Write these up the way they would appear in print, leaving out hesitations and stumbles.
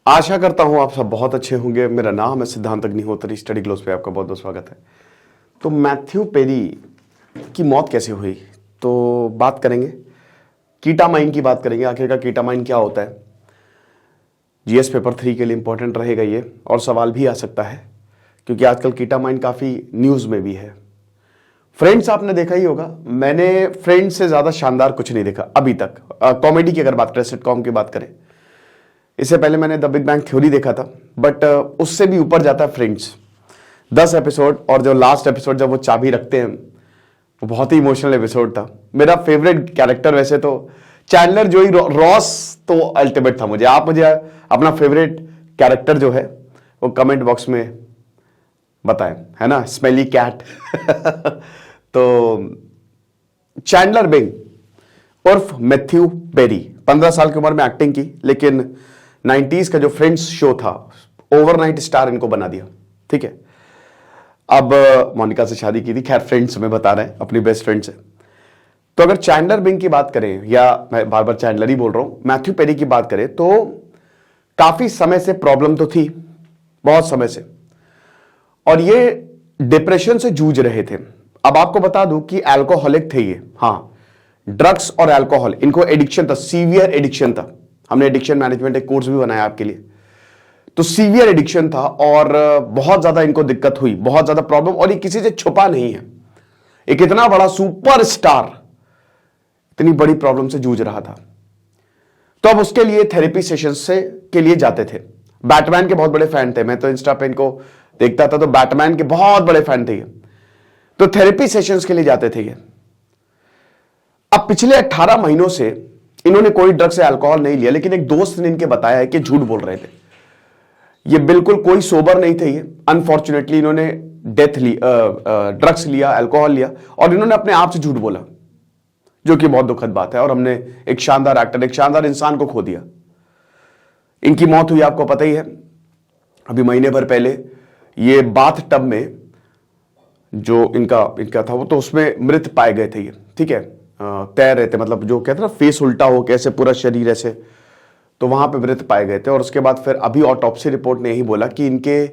आशा करता हूं आप सब बहुत अच्छे होंगे। मेरा नाम है सिद्धांत अग्निहोत्री। स्टडी ग्लोस पे आपका बहुत बहुत स्वागत है। तो मैथ्यू पेरी की मौत कैसे हुई तो बात करेंगे। कीटामाइन की बात करेंगे, आखिरकार कीटामाइन क्या होता है। जीएस पेपर 3 के लिए इंपॉर्टेंट रहेगा ये, और सवाल भी आ सकता है क्योंकि आजकल कीटामाइन काफ़ी न्यूज़ में भी है। फ्रेंड्स आपने देखा ही होगा, मैंने फ्रेंड्स से ज़्यादा शानदार कुछ नहीं देखा अभी तक। कॉमेडी की अगर बात करें, सिटकॉम की बात करें, इससे पहले मैंने द बिग बैंग थ्योरी देखा था, बट उससे भी ऊपर जाता है फ्रेंड्स। 10 एपिसोड, और जो लास्ट एपिसोड जब वो चाबी रखते हैं, वो बहुत ही इमोशनल एपिसोड था। मेरा फेवरेट कैरेक्टर वैसे तो चैंडलर जोई रॉस तो अल्टीमेट था मुझे। आप मुझे अपना फेवरेट कैरेक्टर जो है वो कमेंट बॉक्स में बताएं, है ना। स्मेली कैट तो चैंडलर बिंग उर्फ मैथ्यू पेरी 15 साल की उम्र में एक्टिंग की, लेकिन 90s का जो फ्रेंड्स शो था ओवरनाइट स्टार इनको बना दिया। ठीक है, अब मोनिका से शादी की थी, खैर फ्रेंड्स में बता रहे हैं, अपनी बेस्ट फ्रेंड से। तो अगर चैंडलर बिंग की बात करें, या मैं बार बार चैंडलर ही बोल रहा हूं, मैथ्यू पेरी की बात करें तो काफी समय से प्रॉब्लम तो थी, बहुत समय से, और ये डिप्रेशन से जूझ रहे थे। अब आपको बता दूं कि अल्कोहलिक थे ये, हाँ, ड्रग्स और अल्कोहल इनको एडिक्शन था, सीवियर एडिक्शन था। हमने एडिक्शन मैनेजमेंट एक कोर्स भी बनाया आपके लिए। तो सीवियर एडिक्शन था और बहुत ज्यादा इनको दिक्कत हुई, बहुत ज्यादा प्रॉब्लम, और ये किसी से छुपा नहीं है। एक इतना बड़ा सुपरस्टार इतनी बड़ी प्रॉब्लम से जूझ रहा था, तो अब उसके लिए थेरेपी सेशन से के लिए जाते थे। बैटमैन के बहुत बड़े फैन थे, मैं तो इंस्टा पे इनको देखता था, तो बैटमैन के बहुत बड़े फैन थे ये। तो थेरेपी सेशंस के लिए जाते थे ये। अब पिछले 18 महीनों से इन्होंने कोई ड्रग्स या अल्कोहल नहीं लिया, लेकिन एक दोस्त ने इनके बताया है कि झूठ बोल रहे थे, ये बिल्कुल कोई सोबर नहीं थे ये। अनफॉर्चुनेटली इन्होंने ड्रग्स लिया, अल्कोहल लिया, और इन्होंने अपने आप से झूठ बोला, जो कि बहुत दुखद बात है। और हमने एक शानदार एक्टर, एक शानदार इंसान को खो दिया। इनकी मौत हुई आपको पता ही है, अभी महीने भर पहले। ये बाथ टब में जो इनका था वो, तो उसमें मृत पाए गए थे ये। ठीक है, तैर रहे थे, मतलब जो कहते हैं ना, फेस उल्टा हो कैसे, पूरा शरीर ऐसे, तो वहां पे मृत पाए गए थे। और उसके बाद फिर अभी ऑटोप्सी रिपोर्ट ने यही बोला कि इनके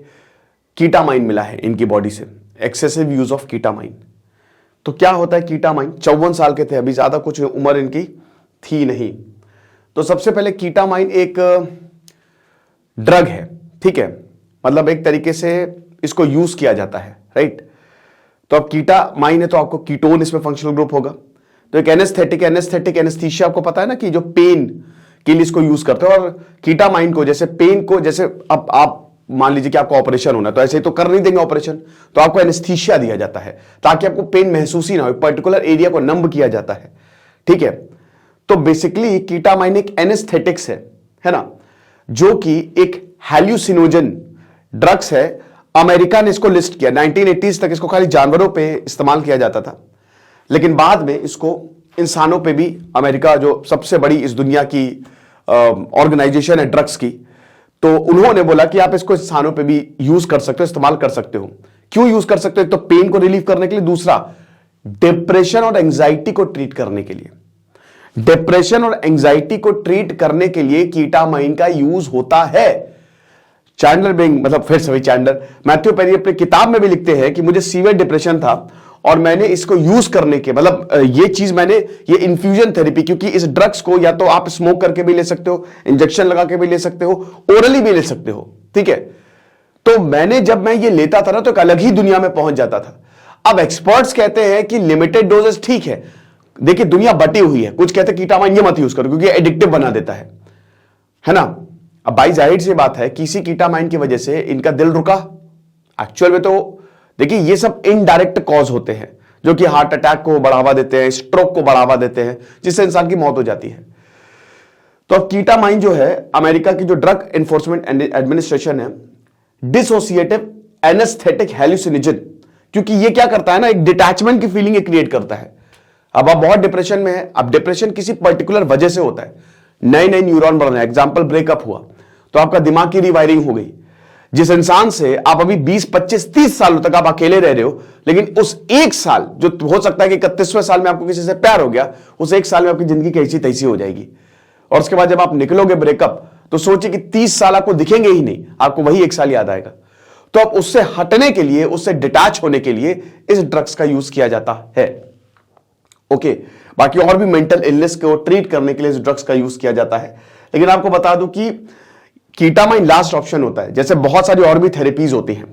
कीटामाइन मिला है इनकी बॉडी से, एक्सेसिव यूज ऑफ कीटामाइन। तो क्या होता है कीटामाइन? 54 साल के थे, अभी ज्यादा कुछ उम्र इनकी थी नहीं। तो सबसे पहले कीटामाइन एक ड्रग है, ठीक है, मतलब एक तरीके से इसको यूज किया जाता है, राइट। तो अब कीटामाइन है तो आपको कीटोन इसमें फंक्शनल ग्रुप होगा। तो एक एनेस्थेटिक एनेस्थीसिया, आपको पता है ना कि जो पेन के लिए इसको यूज करते हैं, और कीटामाइन को जैसे पेन को, जैसे अब आप मान लीजिए कि आपको ऑपरेशन होना है, तो ऐसे ही तो कर नहीं देंगे ऑपरेशन, तो आपको एनेस्थीसिया दिया जाता है ताकि आपको पेन महसूस ही ना हो, पर्टिकुलर एरिया को नंब किया जाता है। ठीक है, तो बेसिकली कीटामाइन एक एनेस्थेटिक्स है ना, जो कि एक हैल्यूसिनोजन ड्रग्स है। अमेरिका ने इसको लिस्ट किया, 1980s तक इसको खाली जानवरों पे इस्तेमाल किया जाता था, लेकिन बाद में इसको इंसानों पे भी, अमेरिका जो सबसे बड़ी इस दुनिया की ऑर्गेनाइजेशन है ड्रग्स की, तो उन्होंने बोला कि आप इसको इंसानों पे भी यूज कर सकते हो, इस्तेमाल कर सकते हो। क्यों यूज कर सकते हो? एक तो पेन को रिलीव करने के लिए, दूसरा डिप्रेशन और एंजाइटी को ट्रीट करने के लिए। डिप्रेशन और एंजाइटी को ट्रीट करने के लिए कीटामाइन का यूज होता है। चैंडलर बिंग, मतलब फिर सभी चैंडलर, मैथ्यू पेरी अपनी किताब में भी लिखते हैं कि मुझे सीवियर डिप्रेशन था और मैंने इसको यूज करने के, मतलब ये चीज मैंने, ये इन्फ्यूजन थेरेपी, क्योंकि इस ड्रग्स को या तो आप स्मोक करके भी ले सकते हो, इंजेक्शन लगा के भी ले सकते हो, ओरली भी ले सकते हो। ठीक है, तो जब मैं ये लेता था ना, तो एक अलग ही दुनिया में पहुंच जाता था। अब एक्सपर्ट्स कहते हैं कि लिमिटेड डोजेस ठीक है। देखिए दुनिया बटी हुई है, कुछ कहते हैं कीटामाइन ये मत यूज करो क्योंकि एडिक्टिव बना देता है ना। अब भाई जाहिर सी बात है, किसी कीटामाइन की वजह से इनका दिल रुका। एक्चुअल में तो देखिए ये सब इनडायरेक्ट कॉज होते हैं जो कि हार्ट अटैक को बढ़ावा देते हैं, स्ट्रोक को बढ़ावा देते हैं, जिससे इंसान की मौत हो जाती है। तो अब कीटामाइन जो है, अमेरिका की जो ड्रग एनफोर्समेंट एडमिनिस्ट्रेशन है, डिसोसिएटिव एनेस्थेटिक हैल्यूसिनोजन, क्योंकि ये क्या करता है ना, एक डिटैचमेंट की फीलिंग क्रिएट करता है। अब आप बहुत डिप्रेशन में है, अब डिप्रेशन किसी पर्टिकुलर वजह से होता है, नए नए न्यूरॉन बढ़ रहे हैं, एग्जाम्पल ब्रेकअप हुआ तो आपका दिमाग की रिवायरिंग हो गई। जिस इंसान से आप अभी 20, 25, 30 सालों तक आप अकेले रह रहे हो, लेकिन उस एक साल, जो हो सकता है कि 31वें साल में आपको किसी से प्यार हो गया, उस एक साल में आपकी जिंदगी कैसी तैसी हो जाएगी। और उसके बाद जब आप निकलोगे ब्रेकअप, तो सोचिए कि 30 साल आपको दिखेंगे ही नहीं, आपको वही 1 साल याद आएगा। तो अब उससे हटने के लिए, उससे डिटैच होने के लिए इस ड्रग्स का यूज किया जाता है। ओके, बाकी और भी मेंटल इलनेस को ट्रीट करने के लिए इस ड्रग्स का यूज किया जाता है। लेकिन आपको बता दूं कि कीटामाइन लास्ट ऑप्शन होता है। जैसे बहुत सारी और भी थेरेपीज होती हैं,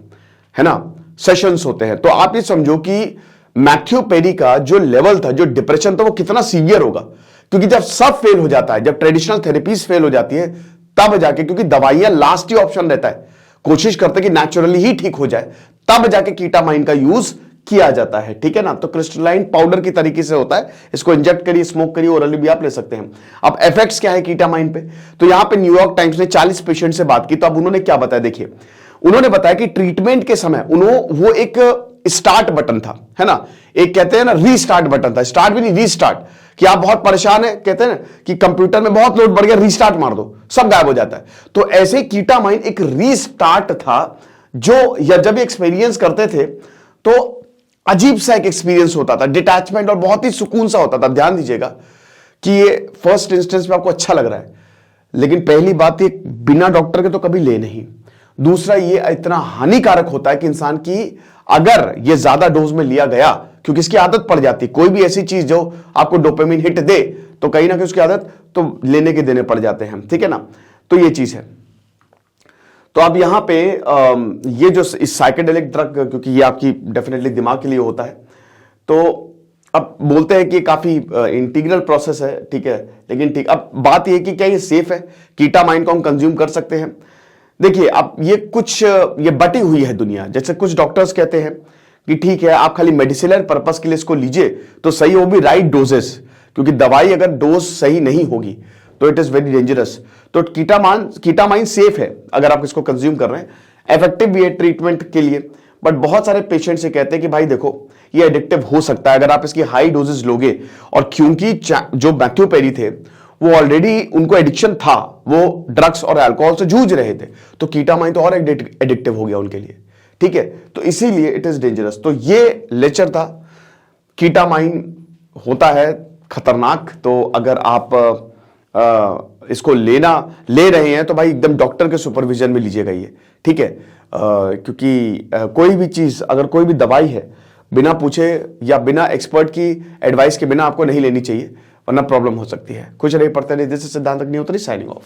है ना, सेशंस होते हैं। तो आप ये समझो कि मैथ्यू पेरी का जो लेवल था, जो डिप्रेशन था, वो कितना सीवियर होगा। क्योंकि जब सब फेल हो जाता है, जब ट्रेडिशनल थेरेपीज फेल हो जाती है, तब जाके, क्योंकि दवाइयां लास्ट ही ऑप्शन रहता है, कोशिश करते कि नेचुरली ही ठीक हो जाए, तब जाके कीटामाइन का यूज किया जाता है। ठीक है ना। तो क्रिस्टलाइन पाउडर की तरीके से होता है, इसको इंजेक्ट करिए, स्मोक करिए, ओरली भी आप ले सकते हैं। अब इफेक्ट्स क्या है कीटामाइन पे, तो यहां पे न्यूयॉर्क टाइम्स ने 40 पेशेंट से बात की। तो अब उन्होंने क्या बताया, देखिए, उन्होंने बताया कि ट्रीटमेंट के समय वो एक स्टार्ट बटन था, है ना, एक कहते हैं ना रीस्टार्ट बटन था, स्टार्ट भी नहीं रीस्टार्ट, कि आप बहुत परेशान है, कहते हैं ना कि कंप्यूटर में बहुत लोड बढ़ गया, रीस्टार्ट मार दो, सब गायब हो जाता है। तो ऐसे कीटामाइन एक रीस्टार्ट था, जो या जब एक्सपीरियंस करते थे तो अजीब सा एक एक्सपीरियंस होता था, डिटैचमेंट, और बहुत ही सुकून सा होता था। ध्यान दीजिएगा कि ये फर्स्ट इंस्टेंस में आपको अच्छा लग रहा है, लेकिन पहली बात, ये बिना डॉक्टर के तो कभी ले नहीं। दूसरा, ये इतना हानिकारक होता है कि इंसान की, अगर ये ज्यादा डोज में लिया गया, क्योंकि इसकी आदत पड़ जाती है, कोई भी ऐसी चीज जो आपको डोपामिन हिट दे, तो कहीं ना कहीं उसकी आदत तो लेने के देने पड़ जाते हैं। ठीक है ना। तो ये चीज है। तो अब यहां पे ये जो इस साइकेडेलिक ड्रग, क्योंकि ये आपकी डेफिनेटली दिमाग के लिए होता है, तो अब बोलते हैं कि काफी इंटीग्रल प्रोसेस है, ठीक है, लेकिन ठीक, अब बात ये कि क्या ये सेफ है, कीटामाइन को हम कंज्यूम कर सकते हैं। देखिए, अब ये बटी हुई है दुनिया। जैसे कुछ डॉक्टर्स कहते हैं कि ठीक है, आप खाली मेडिसिनल पर्पस के लिए इसको लीजिए तो सही, हो भी राइट डोजेस, क्योंकि दवाई अगर डोज सही नहीं होगी तो इट इज वेरी डेंजरस। तो कीटामाइन सेफ है अगर आप इसको कंज्यूम कर रहे हैं, इफेक्टिव भी है ट्रीटमेंट के लिए। बट बहुत सारे पेशेंट से कहते हैं कि भाई देखो, ये एडिक्टिव हो सकता है अगर आप इसकी हाई डोजेस लोगे। और क्योंकि जो मैथ्यू पेरी थे, वो ऑलरेडी उनको एडिक्शन था, वो ड्रग्स और अल्कोहल से जूझ रहे थे, तो कीटामाइन तो और एडिक्टिव हो गया उनके लिए। ठीक है, तो इसीलिए इट इज डेंजरस। तो ये लेक्चर था, कीटामाइन होता है खतरनाक। तो अगर आप इसको ले रहे हैं तो भाई एकदम डॉक्टर के सुपरविजन में लीजिएगा ये। ठीक है, क्योंकि कोई भी चीज, अगर कोई भी दवाई है, बिना पूछे या बिना एक्सपर्ट की एडवाइस के बिना आपको नहीं लेनी चाहिए, वरना प्रॉब्लम हो सकती है। कुछ नहीं पड़ता नहीं। दिस इज सिद्धांत अग्निहोत्री साइनिंग ऑफ।